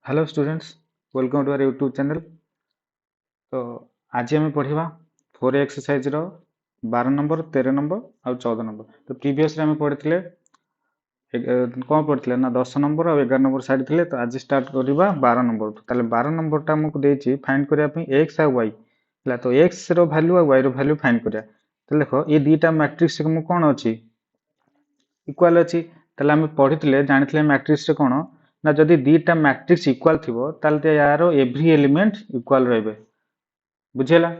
Hello students, welcome to our YouTube channel. तो आज आम पढ़ा 4 एक्सरसाइज रो 12 नंबर 13 नंबर और 14 नंबर। तो प्रीवियस आम पढ़ी कौन पढ़ते ना 10 नंबर और 11 नंबर साइड थे। तो आज स्टार्ट करवा 12 नंबर। तो 12 नंबरटा आमको देती फाइंड करने एक्स आ वाई है। तो एक्स वैल्यू और वाई वैल्यू फाइंड करा। तो देख ये दुईटा मैट्रिक्स कौन अच्छी इक्वाल अच्छी। आम पढ़ी जानी मैट्रिक्स कौन ना जदि दुईटा मैट्रिक्स इक्वाल थी यार एव्री एलिमेंट इक्वाल रे। बुझेगा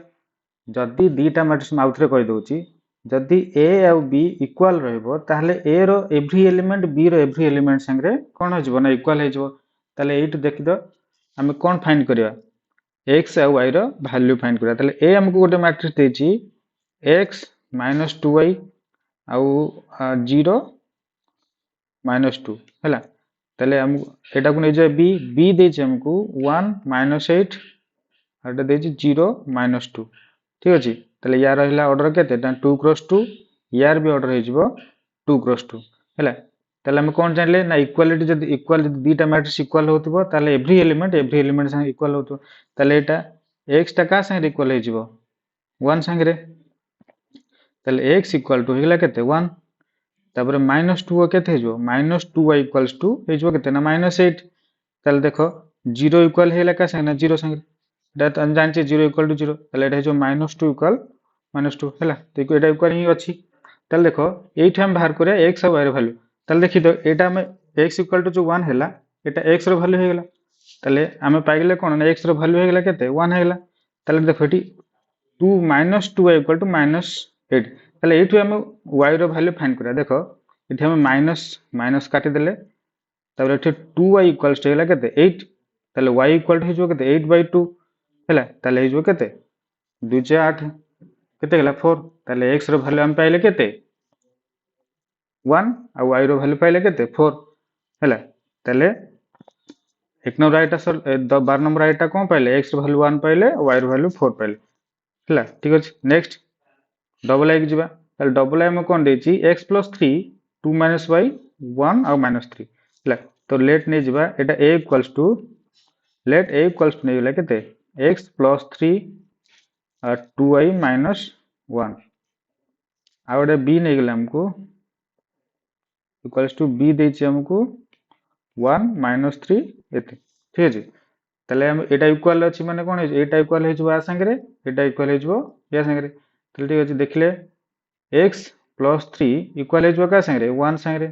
जदि दुईटा मैट्रिक्स आउ थे कहीदे जदि ए आउ बी इक्वाल रहा ए रो एव्री एलिमेंट बी रो एव्री एलिमेंट संगे कौन हो ना इक्वाल हो। देखिद आम कौन फाइंड करवा एक्स आउ वाई रो वैल्यू फाइंड करवा। ए आमको गोटे मैट्रिक्स देती एक्स माइनस 2y आउ 0 माइनस 2 है। ताले हमको एटा को नहीं जाए बी बी देछि हमको 1 माइनस 8 और देछि 0 माइनस 2। ठीक अच्छे। ताले यार रहा ऑर्डर केते 2 क्रॉस 2 यार भी ऑर्डर हो 2 क्रॉस 2 है। ताले हम कौन जानले ना इक्वालिटी जब इक्वाल दुईटा मैट्रिक्स इक्वाल होतिबो ताले एव्री एलिमेंट संगे इक्वाल होतो। ताले एटा एक्स टा का संगे इक्वाल हो 1 संगे। ताले एक्स इक्वाल टू होगला केते 1 तापर माइनस 2 केते हो माइनस 2y इक्वल्स टू हो केते ना माइनस 8। ताले देखो 0 इक्वल होगला का संगे ना 0 संगे डेट जानचे 0 इक्वल टू 0 ताले एटा हो माइनस 2 इक्वल माइनस 2 है। तो एटा इक्वल ही अच्छी। ताले देखो एठी हम बाहर करिया x और y रो वैल्यू। ताले देखि तो एटा में x इक्वल टू जो 1 हैला एटा x रो वैल्यू होगला। ताले आमे पाइले कोन ना x रो वैल्यू होगला केते 1 होगला। ताले देखो एठी 2 minus 2y equal to minus 8। ताले एठु हम y रो वैल्यू फाइंड करिया। देखो एठी हम माइनस माइनस काटी देले तापर एठी 2y इक्वल्स होगला केते 8। ताले y इक्वल हो जो केते 8/2 हैला। ताले हो केते 2 से 8 केते गेला 4। ताले x रो वैल्यू हम पाइले केते 1 और y रो वैल्यू पाइले केते 4 हैला। ताले एक number right answer 12 number right कौन पाइले x रो वैल्यू 1 पाइले y रो वैल्यू 4 पाइले हैला। ठीक अछि। नेक्स्ट डबल आई की ताले डबल आई में कौन देछि x प्लस 3 2 माइनस y 1 और माइनस 3 हैला। तो लेट नहीं जिबा एटा a equals to let a equals to नहीं गेला केते x प्लस 3 2y माइनस 1 आ गोटे b नहीं गेला हमको इक्वल्स टू b देछि हमको 1 माइनस 3 एते। ठीक अछि। ताले हम एटा इक्वल अछि माने कोन एटा इक्वल हो आ संगे एटा इक्वल हो या संगे। ताले ठीक अछि देखले x प्लस 3 इक्वल हो का संगे 1 संगे।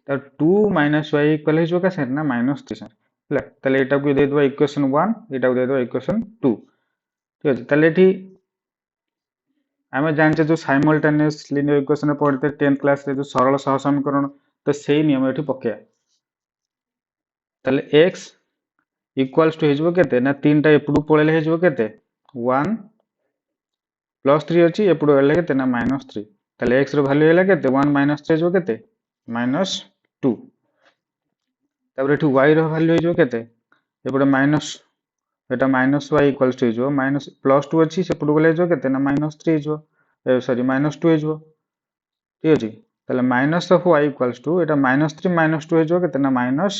तो 2 माइनस y इक्वल हो का संगे ना माइनस 3 संगे है। ताले एटा को दे दबा इक्वेशन 1 एटा को दे दबा इक्वेशन 2। ठीक अछि। ताले एठी आमे जानचे जो साइमल्टेनियस लीनियर इक्वेशन पढ़ते 10th क्लास रे जो सरल सहसमीकरण तो सेही नियम एठी पकेया। ताले x इक्वल्स टू हो केते ना 3 टा एपडू पळेले हो केते 1 प्लस 3 अछि एपडू गले केते ना माइनस 3। ताले x रो वैल्यू हैला केते 1 माइनस 3 हो केते माइनस 2। तापर एठी y रो वैल्यू हो केते एपडे minus Etah minus y equals to हो माइनस प्लस 2 अछि सेपडू गले हो केते ना माइनस 3 हो सॉरी माइनस 2 हो। ठीक अछि। ताले minus of y equals to एटा माइनस 3 माइनस 2 हो केते ना माइनस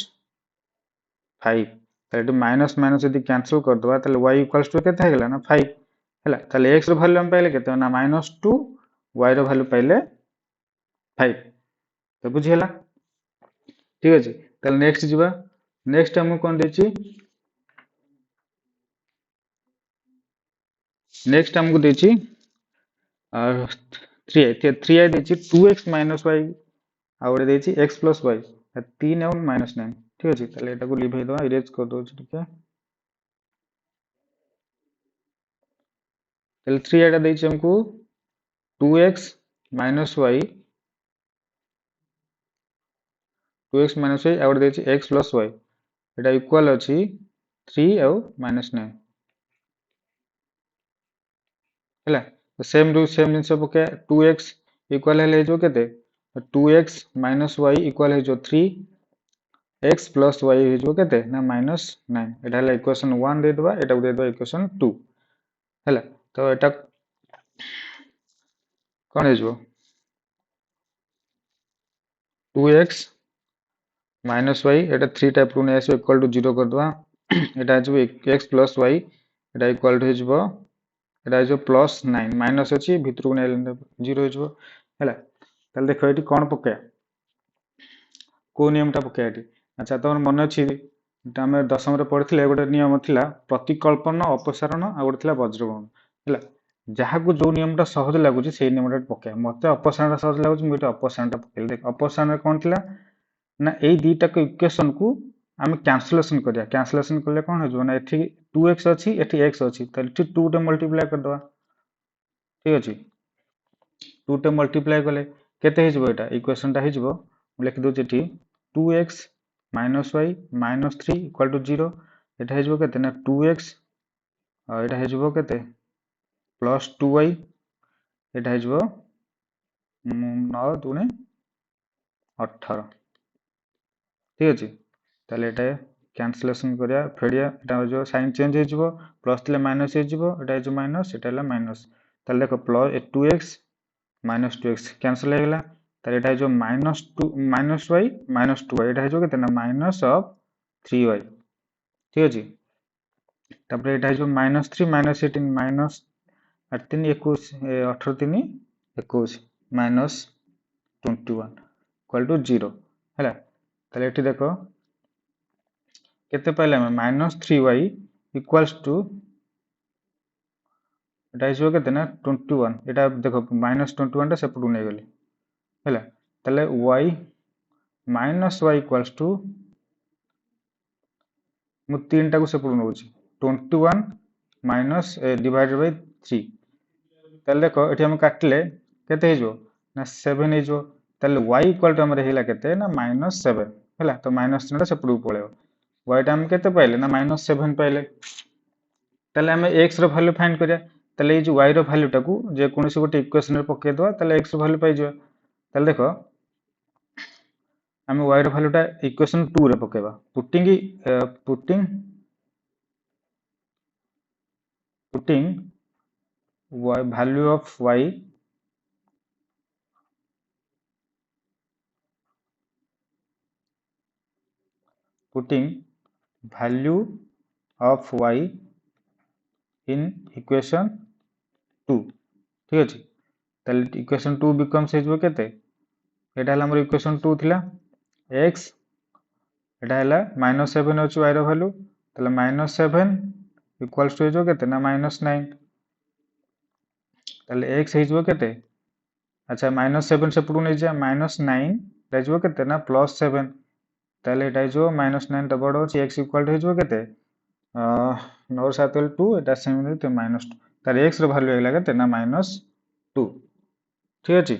5। ताले माइनस माइनस यदि कैंसिल कर दबा ताले y इक्वल्स टू केते हेगला ना 5 हैला। ताले x रो वैल्यू हम पाइले केते ना माइनस 2 y रो वैल्यू पाइले 5। तो बुझियला। ठीक अछि। ताले नेक्स्ट जिबा नेक्स्ट हम कोन देछि नेक्स्ट हमको देछि 3i देछि 2x माइनस y आ ओरे देछि x प्लस y 3 और माइनस 9। ठीक अछि। ताले एटा को लिभे दवा इरेज कर दो ठीक है। ताले 3 एटा देछि हमको 2x minus y 2x minus y और देछि x प्लस y एटा इक्वल अछि 3 और माइनस 9 हैला। तो सेम रूल सेम जिनसे पके 2x इक्वल है जो केते 2x माइनस y इक्वल है जो 3 x प्लस y है जो केते ना माइनस 9 एटा है इक्वेशन 1 दे दबा एटा को दे दबा इक्वेशन 2 हैला। तो एटा कोन है जो 2x माइनस वाई एटा 3 टाइप रू नै आसो इक्वल टू 0 कर दवा एटा आजो x plus y Etah equal to हिजबो एटा आजो प्लस 9 माइनस अछि भितर को नै 0 हिजबो हैला ताले देखो एटी कोन पके को नियम टा पके एटी अच्छा तमर मन अछि एटा हम दशम रे पढिथिले गोटे नियम थिला प्रतिकल्पन अपसारण आ गोटे थिला वज्रगमन हैला जहाँ को जो नियम टा सहज लागुची सेही नियम टा पके मते अपसारण सहज लागुची मु एटा अपसारण टा पके देख अपसारण कोन थिला ना एई दीटा को इक्वेशन को आम कैंसलेशन करिया कैंसलेशन कले कोन हो ना एठी 2x अछि एठी x अछि त एठी 2 टे मल्टीप्लाई कर दवा ठीक अछि 2 टे मल्टीप्लाई कले केते हिजबो एटा इक्वेशन टा हिजबो लिख दउ एठी 2x - y -3 इक्वल टू 0 एटा हिजबो केते ना 2x और एटा हिजबो केते प्लस 2y एटा हिजबो 9 दुने 18 ठीक अछि ताले एटा कैंसलेशन करिया फेडिया एटा जो साइन चेंज हो जिवो प्लस थिले माइनस हो जिवो एटा जो माइनस एटा ला माइनस ताले देखो प्लस 2x - 2x कैंसिल हो गेला ताले एटा जो -2 - 2y एटा जो केते ना माइनस ऑफ 3y ठीक अछि तापर एटा जो -3 - 18 माइनस 3 21 18 3 21 माइनस 21 इक्वल टू 0 हैला ताले एठी देखो केते पाइले हम -3y इक्वल्स टू एटा हिजो केते ना 21 एटा देखो -21 टा सेपटू नै गेली हैला ताले y -y इक्वल्स टू मु 3 टा को सेपटू नउची 21 माइनस डिवाइडेड बाय 3 ताले देखो एठी हम काटले केते हिजो ना 7 हिजो ताले y इक्वल टू हमरे हेला केते ना -7 हैला तो -3 टा सेपटू पळेबो y टा हम केते पाइले ना -7 पाइले ताले हम x रो वैल्यू फाइंड करिया ताले ए जो y रो वैल्यू टाकू जे कोनोसी गोटे इक्वेशन रे पके दवा ताले x रो वैल्यू पाइ जवा ताले देखो हम y रो वैल्यू टा इक्वेशन 2 रे पकेबा putting y value of y putting value of y in equation 2 ठीक अछि ताले इक्वेशन 2 becomes हिजबो केते एटा हला हमर इक्वेशन 2 थिला x एटा हला -7 अछि y रो वैल्यू ताले -7 इक्वल्स टू हिजबो केते ना -9 ताले x हिजबो केते अच्छा -7 से पुडू नै जा -9 हिजबो केते ना +7 ताले एटा हिजबो -9 टा बडो अछि x इक्वल टू हिजबो केते 9 7 2 एटा सेम तो -2 ताले x रो वैल्यू हेला केते ना -2 ठीक अछि